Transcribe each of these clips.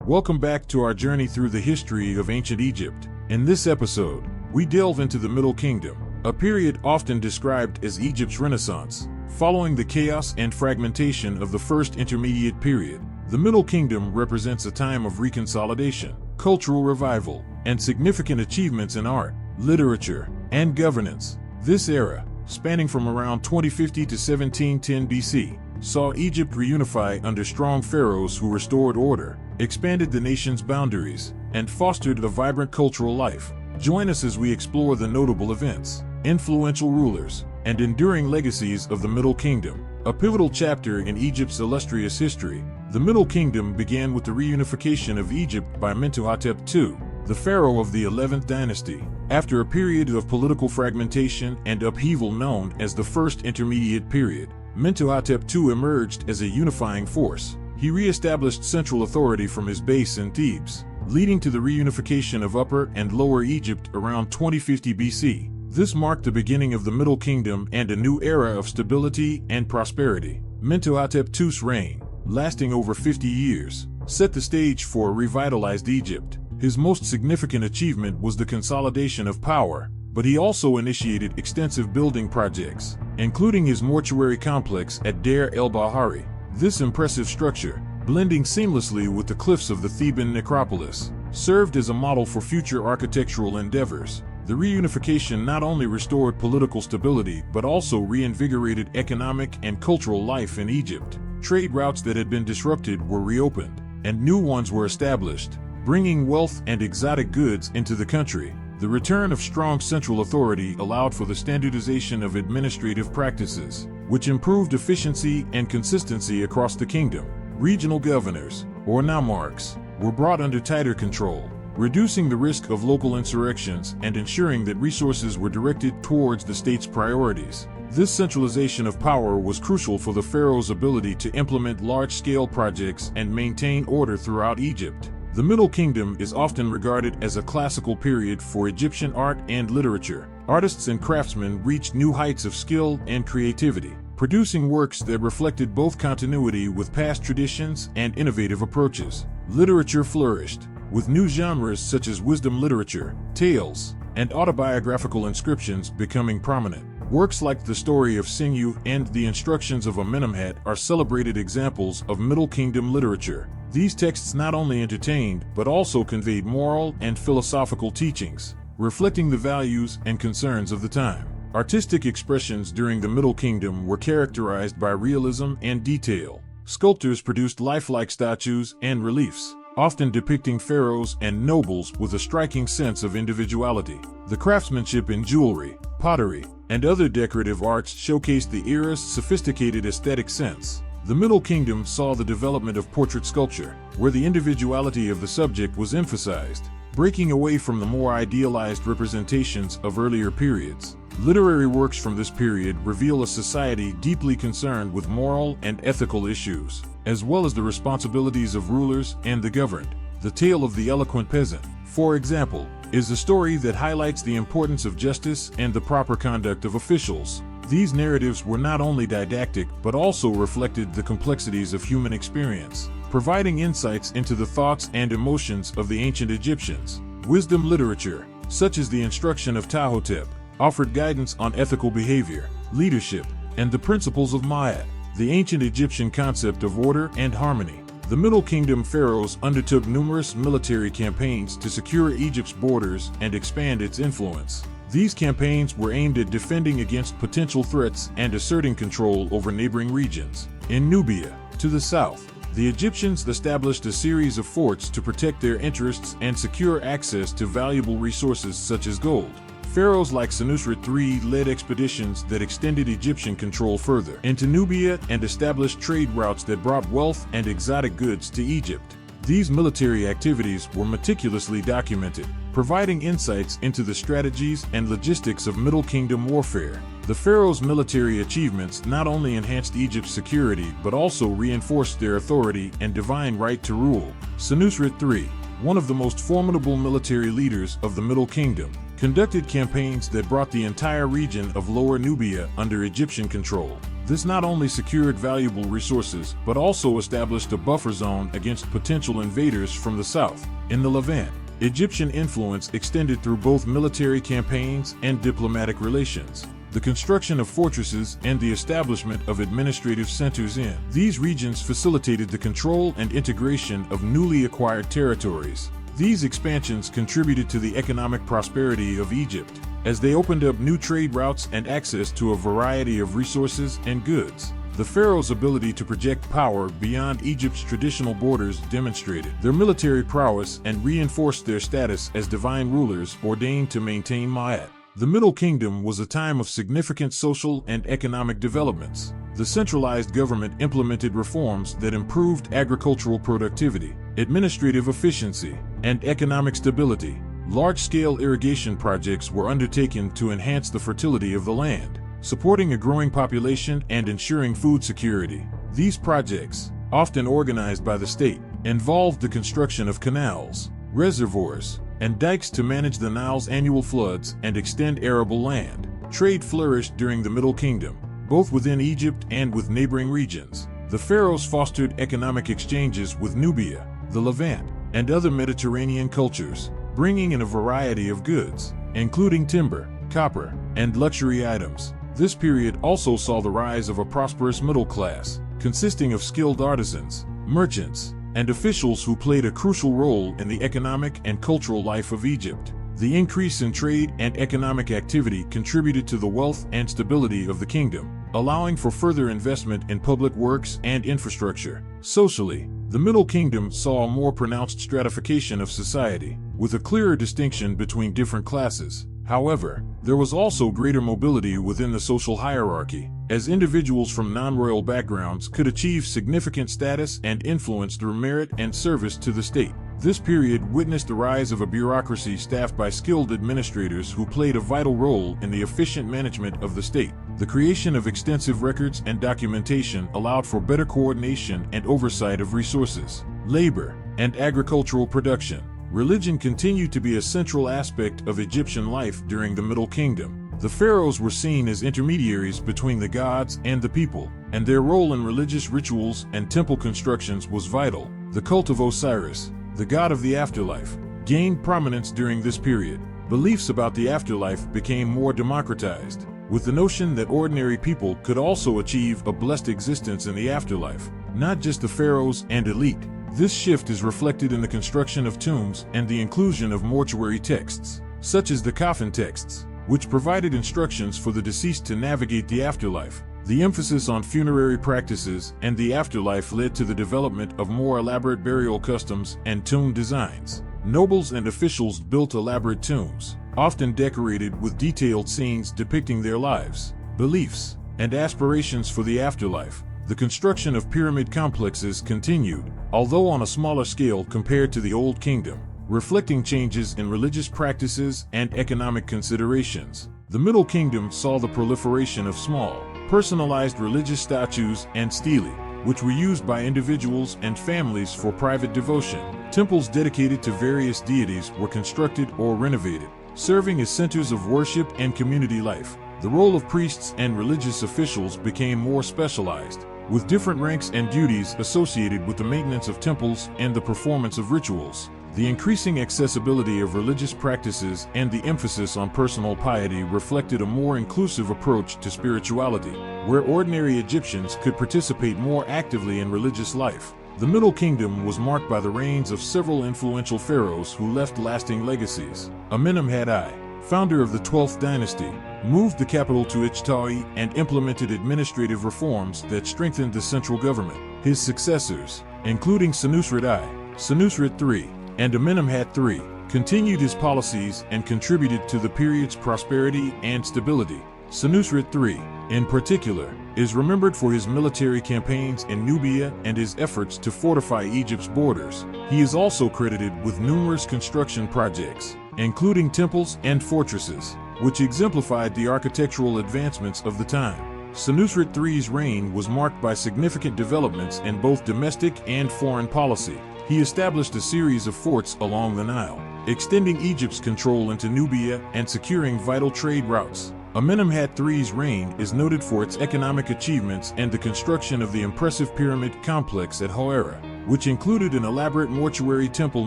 Welcome back to our journey through the history of ancient Egypt. In this episode, we delve into the Middle Kingdom, a period often described as Egypt's Renaissance. Following the chaos and fragmentation of the First Intermediate Period, the Middle Kingdom represents a time of reconsolidation, cultural revival, and significant achievements in art, literature, and governance. This era, spanning from around 2050 to 1710 BC, saw Egypt reunify under strong pharaohs who restored order, expanded the nation's boundaries, and fostered a vibrant cultural life. Join us as we explore the notable events, influential rulers, and enduring legacies of the Middle Kingdom. A pivotal chapter in Egypt's illustrious history, the Middle Kingdom began with the reunification of Egypt by Mentuhotep II, the pharaoh of the 11th dynasty. After a period of political fragmentation and upheaval known as the First Intermediate Period, Mentuhotep II emerged as a unifying force. He re-established central authority from his base in Thebes, leading to the reunification of Upper and Lower Egypt around 2050 BC. This marked the beginning of the Middle Kingdom and a new era of stability and prosperity. Mentuhotep II's reign, lasting over 50 years, set the stage for a revitalized Egypt. His most significant achievement was the consolidation of power, but he also initiated extensive building projects, including his mortuary complex at Deir el-Bahari. This impressive structure, blending seamlessly with the cliffs of the Theban necropolis, served as a model for future architectural endeavors. The reunification not only restored political stability but also reinvigorated economic and cultural life in Egypt. Trade routes that had been disrupted were reopened, and new ones were established, bringing wealth and exotic goods into the country. The return of strong central authority allowed for the standardization of administrative practices, which improved efficiency and consistency across the kingdom. Regional governors, or nomarchs, were brought under tighter control, reducing the risk of local insurrections and ensuring that resources were directed towards the state's priorities. This centralization of power was crucial for the pharaoh's ability to implement large-scale projects and maintain order throughout Egypt. The Middle Kingdom is often regarded as a classical period for Egyptian art and literature. Artists and craftsmen reached new heights of skill and creativity, producing works that reflected both continuity with past traditions and innovative approaches. Literature flourished, with new genres such as wisdom literature, tales, and autobiographical inscriptions becoming prominent. Works like the story of Singu and the instructions of Amenemhat are celebrated examples of Middle Kingdom literature. These texts not only entertained but also conveyed moral and philosophical teachings, reflecting the values and concerns of the time. Artistic expressions during the Middle Kingdom were characterized by realism and detail. Sculptors produced lifelike statues and reliefs, often depicting pharaohs and nobles with a striking sense of individuality. The craftsmanship in jewelry, pottery, and other decorative arts showcased the era's sophisticated aesthetic sense. The Middle Kingdom saw the development of portrait sculpture, where the individuality of the subject was emphasized, breaking away from the more idealized representations of earlier periods. Literary works from this period reveal a society deeply concerned with moral and ethical issues, as well as the responsibilities of rulers and the governed. The Tale of the Eloquent Peasant, for example, is a story that highlights the importance of justice and the proper conduct of officials. These narratives were not only didactic but also reflected the complexities of human experience, providing insights into the thoughts and emotions of the ancient Egyptians. Wisdom literature, such as the Instruction of Ptahhotep, offered guidance on ethical behavior, leadership, and the principles of Ma'at, the ancient Egyptian concept of order and harmony. The Middle Kingdom pharaohs undertook numerous military campaigns to secure Egypt's borders and expand its influence. These campaigns were aimed at defending against potential threats and asserting control over neighboring regions. In Nubia, to the south, the Egyptians established a series of forts to protect their interests and secure access to valuable resources such as gold. Pharaohs like Senusret III led expeditions that extended Egyptian control further into Nubia and established trade routes that brought wealth and exotic goods to Egypt. These military activities were meticulously documented, providing insights into the strategies and logistics of Middle Kingdom warfare. The pharaohs' military achievements not only enhanced Egypt's security but also reinforced their authority and divine right to rule. Senusret III, one of the most formidable military leaders of the Middle Kingdom, conducted campaigns that brought the entire region of Lower Nubia under Egyptian control. This not only secured valuable resources, but also established a buffer zone against potential invaders from the south. In the Levant, Egyptian influence extended through both military campaigns and diplomatic relations. The construction of fortresses and the establishment of administrative centers in these regions facilitated the control and integration of newly acquired territories. These expansions contributed to the economic prosperity of Egypt, as they opened up new trade routes and access to a variety of resources and goods. The pharaohs' ability to project power beyond Egypt's traditional borders demonstrated their military prowess and reinforced their status as divine rulers ordained to maintain Ma'at. The Middle Kingdom was a time of significant social and economic developments. The centralized government implemented reforms that improved agricultural productivity, administrative efficiency, and economic stability. Large-scale irrigation projects were undertaken to enhance the fertility of the land, supporting a growing population and ensuring food security. These projects, often organized by the state, involved the construction of canals, reservoirs, and dikes to manage the Nile's annual floods and extend arable land. Trade flourished during the Middle Kingdom, both within Egypt and with neighboring regions. The pharaohs fostered economic exchanges with Nubia, the Levant, and other Mediterranean cultures, bringing in a variety of goods, including timber, copper, and luxury items. This period also saw the rise of a prosperous middle class, consisting of skilled artisans, merchants, and officials who played a crucial role in the economic and cultural life of Egypt. The increase in trade and economic activity contributed to the wealth and stability of the kingdom, allowing for further investment in public works and infrastructure. Socially, the Middle Kingdom saw a more pronounced stratification of society, with a clearer distinction between different classes. However, there was also greater mobility within the social hierarchy, as individuals from non-royal backgrounds could achieve significant status and influence through merit and service to the state. This period witnessed the rise of a bureaucracy staffed by skilled administrators who played a vital role in the efficient management of the state. The creation of extensive records and documentation allowed for better coordination and oversight of resources, labor, and agricultural production. Religion continued to be a central aspect of Egyptian life during the Middle Kingdom. The pharaohs were seen as intermediaries between the gods and the people, and their role in religious rituals and temple constructions was vital. The cult of Osiris, the god of the afterlife, gained prominence during this period. Beliefs about the afterlife became more democratized, with the notion that ordinary people could also achieve a blessed existence in the afterlife, not just the pharaohs and elite. This shift is reflected in the construction of tombs and the inclusion of mortuary texts, such as the coffin texts, which provided instructions for the deceased to navigate the afterlife. The emphasis on funerary practices and the afterlife led to the development of more elaborate burial customs and tomb designs. Nobles and officials built elaborate tombs, often decorated with detailed scenes depicting their lives, beliefs, and aspirations for the afterlife. The construction of pyramid complexes continued, although on a smaller scale compared to the Old Kingdom, reflecting changes in religious practices and economic considerations. The Middle Kingdom saw the proliferation of small, personalized religious statues and stelae, which were used by individuals and families for private devotion. Temples dedicated to various deities were constructed or renovated, serving as centers of worship and community life. The role of priests and religious officials became more specialized, with different ranks and duties associated with the maintenance of temples and the performance of rituals. The increasing accessibility of religious practices and the emphasis on personal piety reflected a more inclusive approach to spirituality, where ordinary Egyptians could participate more actively in religious life. The Middle Kingdom was marked by the reigns of several influential pharaohs who left lasting legacies. Amenemhat I, founder of the 12th dynasty, moved the capital to Ichta'i and implemented administrative reforms that strengthened the central government. His successors, including Senusret I, Senusret III, and Amenemhat III, continued his policies and contributed to the period's prosperity and stability. Senusret III, in particular, is remembered for his military campaigns in Nubia and his efforts to fortify Egypt's borders. He is also credited with numerous construction projects, including temples and fortresses, which exemplified the architectural advancements of the time. Senusret III's reign was marked by significant developments in both domestic and foreign policy. He established a series of forts along the Nile, extending Egypt's control into Nubia and securing vital trade routes. Amenemhat III's reign is noted for its economic achievements and the construction of the impressive pyramid complex at Hawara, which included an elaborate mortuary temple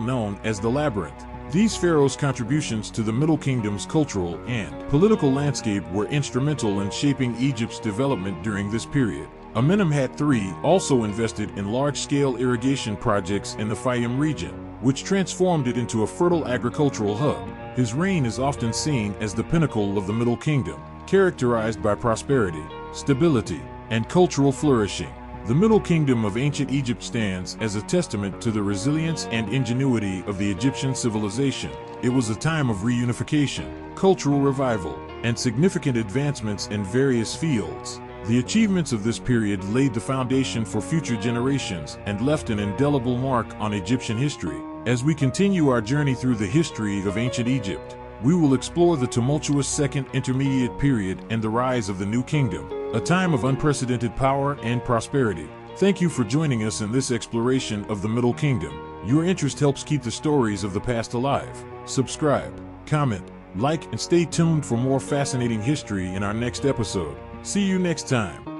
known as the Labyrinth. These pharaohs' contributions to the Middle Kingdom's cultural and political landscape were instrumental in shaping Egypt's development during this period. Amenemhat III also invested in large-scale irrigation projects in the Fayum region, which transformed it into a fertile agricultural hub. His reign is often seen as the pinnacle of the Middle Kingdom, characterized by prosperity, stability, and cultural flourishing. The Middle Kingdom of ancient Egypt stands as a testament to the resilience and ingenuity of the Egyptian civilization. It was a time of reunification, cultural revival, and significant advancements in various fields. The achievements of this period laid the foundation for future generations and left an indelible mark on Egyptian history. As we continue our journey through the history of ancient Egypt, we will explore the tumultuous Second Intermediate Period and the rise of the New Kingdom, a time of unprecedented power and prosperity. Thank you for joining us in this exploration of the Middle Kingdom. Your interest helps keep the stories of the past alive. Subscribe, comment, like, and stay tuned for more fascinating history in our next episode. See you next time.